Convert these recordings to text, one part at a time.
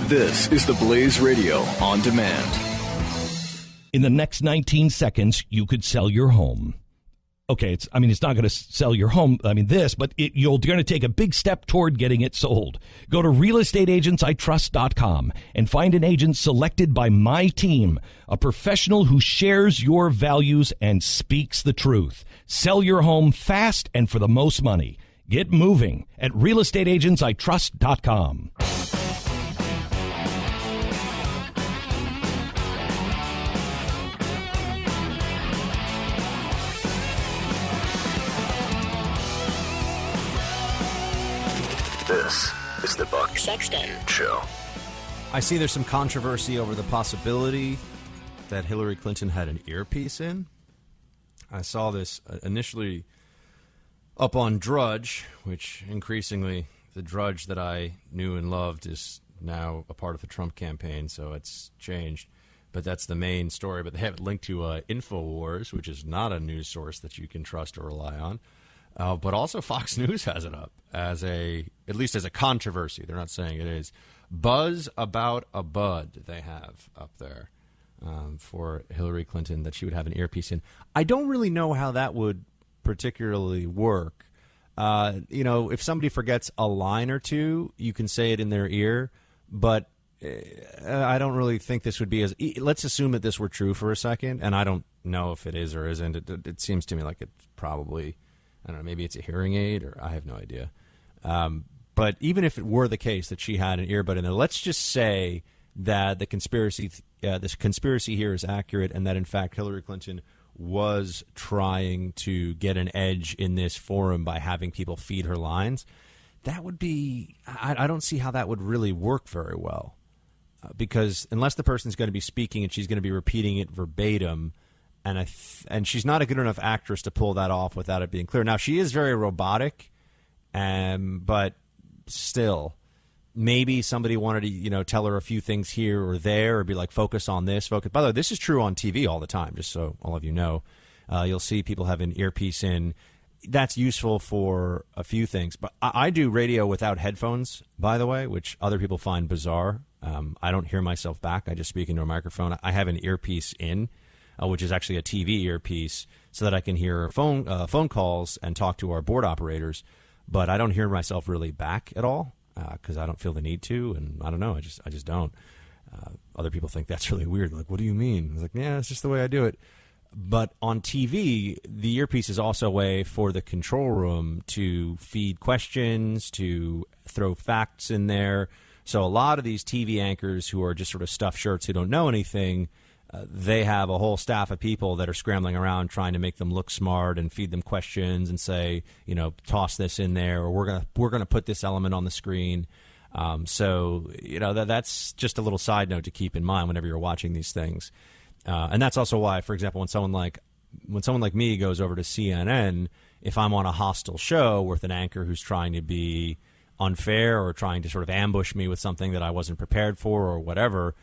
This is the Blaze Radio on demand. In the next 19 seconds, you could sell your home. Okay, it's not going to sell your home, but you're going to take a big step toward getting it sold. Go to realestateagentsitrust.com and find an agent selected by my team, a professional who shares your values and speaks the truth. Sell your home fast and for the most money. Get moving at realestateagentsitrust.com. This is the Buck Sexton Show. I see there's some controversy over the possibility that Hillary Clinton had an earpiece in. I saw this initially up on Drudge, which increasingly the Drudge that I knew and loved is now a part of the Trump campaign, so it's changed. But that's the main story. But they have it linked to InfoWars, which is not a news source that you can trust or rely on. But also Fox News has it up at least as a controversy. They're not saying it is. Buzz about a bud they have up there for Hillary Clinton that she would have an earpiece in. I don't really know how that would particularly work. If somebody forgets a line or two, you can say it in their ear. But I don't really think this would be as... Let's assume that this were true for a second, and I don't know if it is or isn't. It seems to me like it's probably... I don't know, maybe it's a hearing aid, or I have no idea. But even if it were the case that she had an earbud in there, let's just say that this conspiracy here is accurate and that, in fact, Hillary Clinton was trying to get an edge in this forum by having people feed her lines. That would be – I don't see how that would really work very well because unless the person's going to be speaking and she's going to be repeating it verbatim – and she's not a good enough actress to pull that off without it being clear. Now, she is very robotic, but still, maybe somebody wanted to, tell her a few things here or there or be like, focus on this. Focus. By the way, this is true on TV all the time, just so all of you know. You'll see people have an earpiece in. That's useful for a few things. But I do radio without headphones, by the way, which other people find bizarre. I don't hear myself back. I just speak into a microphone. I have an earpiece in. Which is actually a TV earpiece, so that I can hear phone calls and talk to our board operators. But I don't hear myself really back at all because I don't feel the need to, and I don't know. I just don't. Other people think that's really weird. Like, what do you mean? I was like, yeah, it's just the way I do it. But on TV, the earpiece is also a way for the control room to feed questions, to throw facts in there. So a lot of these TV anchors who are just sort of stuffed shirts who don't know anything, they have a whole staff of people that are scrambling around trying to make them look smart and feed them questions and say, toss this in there, or we're gonna put this element on the screen. So that's just a little side note to keep in mind whenever you're watching these things. And that's also why, for example, when someone like me goes over to CNN, if I'm on a hostile show with an anchor who's trying to be unfair or trying to sort of ambush me with something that I wasn't prepared for or whatever,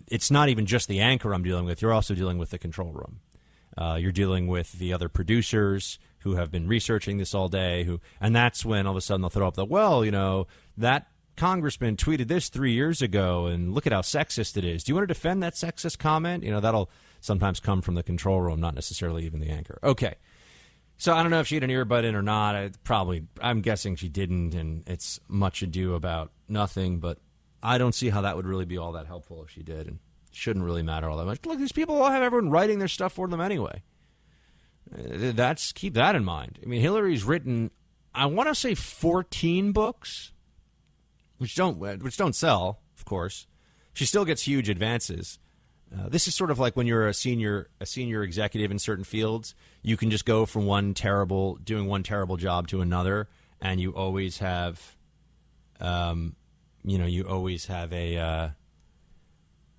it's not even just the anchor I'm dealing with. You're also dealing with the control room. You're dealing with the other producers who have been researching this all day. And that's when all of a sudden they'll throw up that congressman tweeted this 3 years ago, and look at how sexist it is. Do you want to defend that sexist comment? That'll sometimes come from the control room, not necessarily even the anchor. Okay. So I don't know if she had an earbud in or not. I'm guessing she didn't, and it's much ado about nothing, but I don't see how that would really be all that helpful if she did, and it shouldn't really matter all that much. Look, these people all have everyone writing their stuff for them anyway. Keep that in mind. I mean, Hillary's written, I want to say 14 books, which don't sell, of course. She still gets huge advances. This is sort of like when you're a senior executive in certain fields. You can just go from doing one terrible job to another, and you always have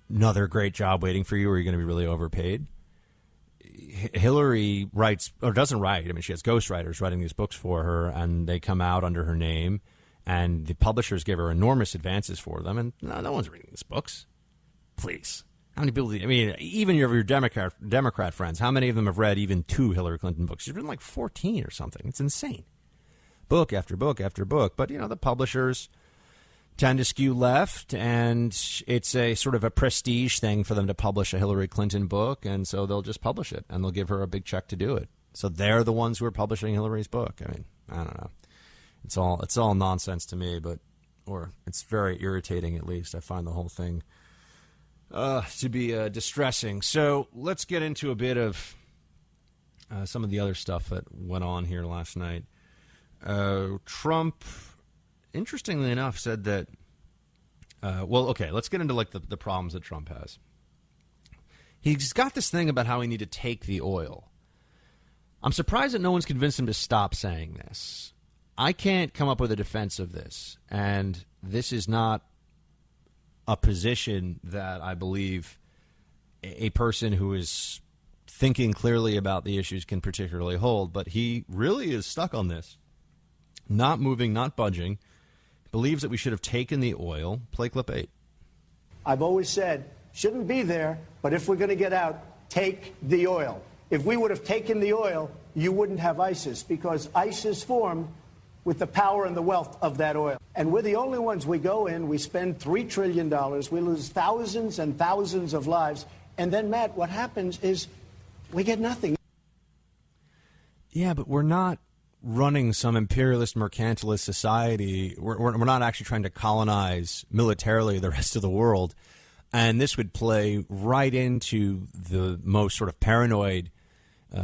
another great job waiting for you, or you're going to be really overpaid. Hillary writes, or doesn't write. I mean, she has ghostwriters writing these books for her, and they come out under her name, and the publishers give her enormous advances for them, and no one's reading these books. Please. How many people, even your Democrat friends, how many of them have read even 2 Hillary Clinton books? She's written like 14 or something. It's insane. Book after book after book. But, the publishers, tend to skew left, and it's a sort of a prestige thing for them to publish a Hillary Clinton book, and so they'll just publish it, and they'll give her a big check to do it. So they're the ones who are publishing Hillary's book. I mean, I don't know. It's all nonsense to me, or it's very irritating, at least. I find the whole thing to be distressing. So let's get into a bit of some of the other stuff that went on here last night. Trump, interestingly enough, said that, let's get into like the problems that Trump has. He's got this thing about how we need to take the oil. I'm surprised that no one's convinced him to stop saying this. I can't come up with a defense of this, and this is not a position that I believe a person who is thinking clearly about the issues can particularly hold, but he really is stuck on this. Not moving, not budging. Believes that we should have taken the oil. Play clip 8. I've always said, shouldn't be there, but if we're going to get out, take the oil. If we would have taken the oil, you wouldn't have ISIS, because ISIS formed with the power and the wealth of that oil. And we're the only ones. We go in, we spend $3 trillion, we lose thousands and thousands of lives, and then, Matt, what happens is we get nothing. Yeah, but we're not running some imperialist, mercantilist society. We're not actually trying to colonize militarily the rest of the world. And this would play right into the most sort of paranoid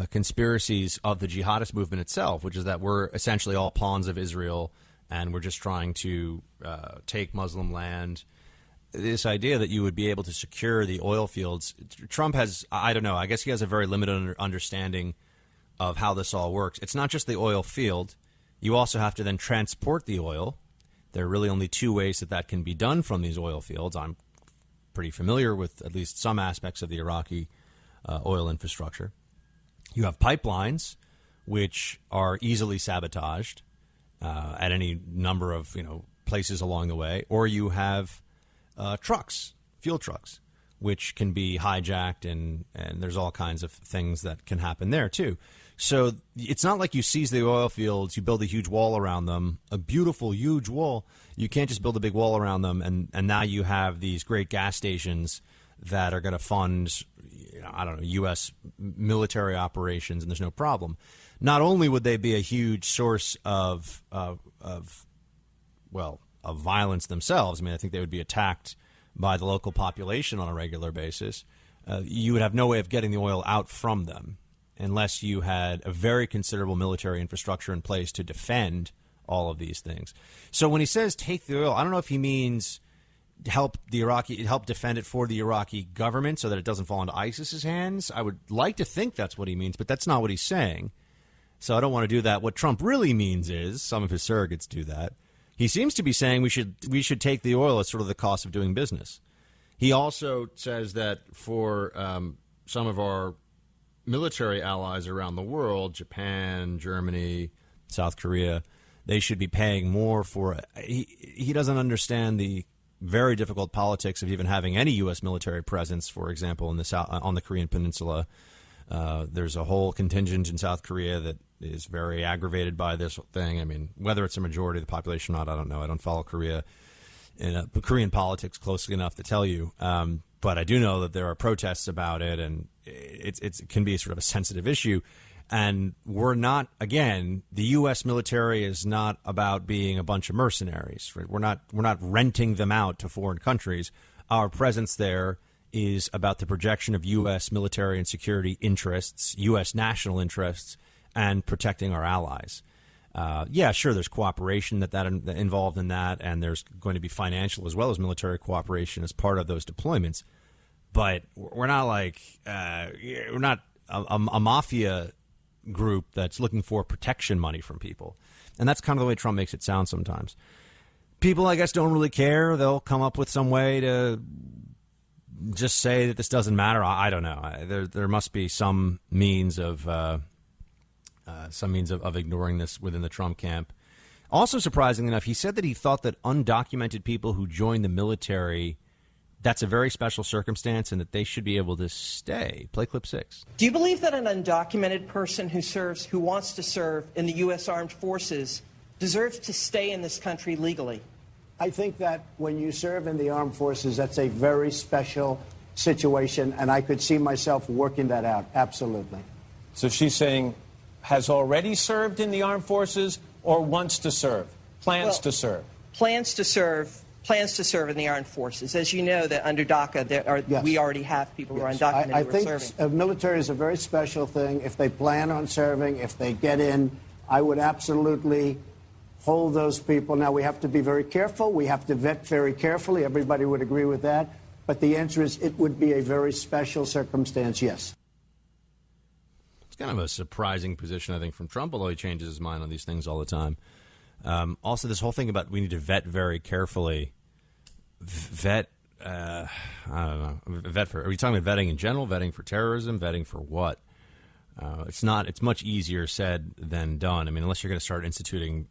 conspiracies of the jihadist movement itself, which is that we're essentially all pawns of Israel and we're just trying to take Muslim land. This idea that you would be able to secure the oil fields, Trump has, I don't know, I guess he has a very limited understanding of how this all works. It's not just the oil field. You also have to then transport the oil. There are really only two ways that can be done from these oil fields. I'm pretty familiar with at least some aspects of the Iraqi oil infrastructure. You have pipelines, which are easily sabotaged at any number of places along the way, or you have trucks, fuel trucks, which can be hijacked, and there's all kinds of things that can happen there too. So it's not like you seize the oil fields, you build a huge wall around them, a beautiful, huge wall. You can't just build a big wall around them, and now you have these great gas stations that are going to fund, U.S. military operations, and there's no problem. Not only would they be a huge source of violence themselves. I mean, I think they would be attacked by the local population on a regular basis. You would have no way of getting the oil out from them unless you had a very considerable military infrastructure in place to defend all of these things. So when he says take the oil, I don't know if he means help defend it for the Iraqi government so that it doesn't fall into ISIS's hands. I would like to think that's what he means, but that's not what he's saying. So I don't want to do that. What Trump really means is, some of his surrogates do that, he seems to be saying we should take the oil as sort of the cost of doing business. He also says that for some of our military allies around the world, Japan, Germany, South Korea, they should be paying more for it. He doesn't understand the very difficult politics of even having any U.S. military presence, for example, on the Korean Peninsula. There's a whole contingent in South Korea that is very aggravated by this thing. I mean, whether it's a majority of the population or not, I don't know. I don't follow Korean politics closely enough to tell you. But I do know that there are protests about it, and it can be sort of a sensitive issue. And we're not, again, the U.S. military is not about being a bunch of mercenaries. Right? We're not renting them out to foreign countries. Our presence there is about the projection of U.S. military and security interests, U.S. national interests, and protecting our allies. Yeah, sure, there's cooperation that involved in that, and there's going to be financial as well as military cooperation as part of those deployments. But we're not like we're not a mafia group that's looking for protection money from people. And that's kind of the way Trump makes it sound sometimes. People, I guess, don't really care. They'll come up with some way to just say that this doesn't matter. I don't know. There must be some means of ignoring this within the Trump camp. Also, surprisingly enough, he said that he thought that undocumented people who join the military, that's a very special circumstance and that they should be able to stay. Play clip 6. Do you believe that an undocumented person who wants to serve in the U.S. Armed Forces deserves to stay in this country legally? I think that when you serve in the armed forces, that's a very special situation, and I could see myself working that out, absolutely. So she's saying has already served in the armed forces or wants to serve, plans to serve? Plans to serve in the armed forces. As you know, that under DACA, we already have people who are undocumented I who are think serving. Military is a very special thing. If they plan on serving, if they get in, I would absolutely hold those people. Now, we have to be very careful. We have to vet very carefully. Everybody would agree with that. But the answer is it would be a very special circumstance, yes. It's kind of a surprising position, I think, from Trump, although he changes his mind on these things all the time. Also, this whole thing about we need to vet very carefully. I don't know. Vet for, are we talking about vetting in general, vetting for terrorism, vetting for what? It's much easier said than done. I mean, unless you're going to start instituting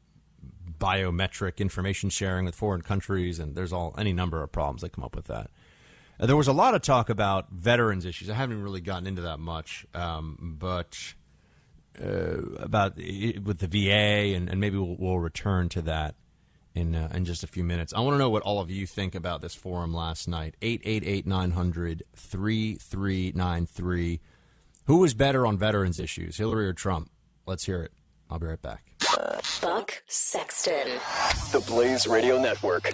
biometric information sharing with foreign countries, and there's any number of problems that come up with that. There was a lot of talk about veterans issues. I haven't really gotten into that much, but about with the VA, and maybe we'll return to that in just a few minutes. I want to know what all of you think about this forum last night. 888-900-3393. Who was better on veterans issues, Hillary or Trump? Let's hear it. I'll be right back. Buck Sexton. The Blaze Radio Network.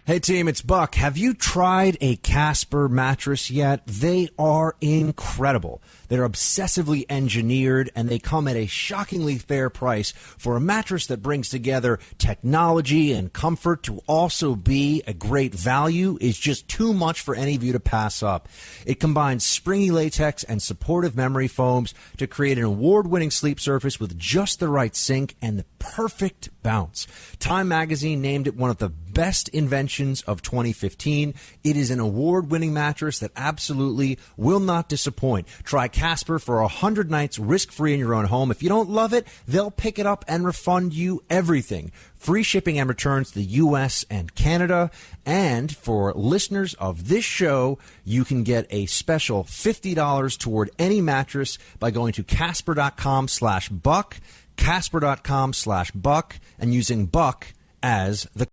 Hey team, it's Buck. Have you tried a Casper mattress yet? They are incredible. They're obsessively engineered, and they come at a shockingly fair price for a mattress that brings together technology and comfort to also be a great value is just too much for any of you to pass up. It combines springy latex and supportive memory foams to create an award-winning sleep surface with just the right sink and the perfect bounce. Time magazine named it one of the best inventions of 2015. It is an award-winning mattress that absolutely will not disappoint. Try Casper for 100 nights risk-free in your own home. If you don't love it, they'll pick it up and refund you everything. Free shipping and returns to the U.S. and Canada. And for listeners of this show, you can get a special $50 toward any mattress by going to Casper.com/Buck, Casper.com/Buck, and using Buck as the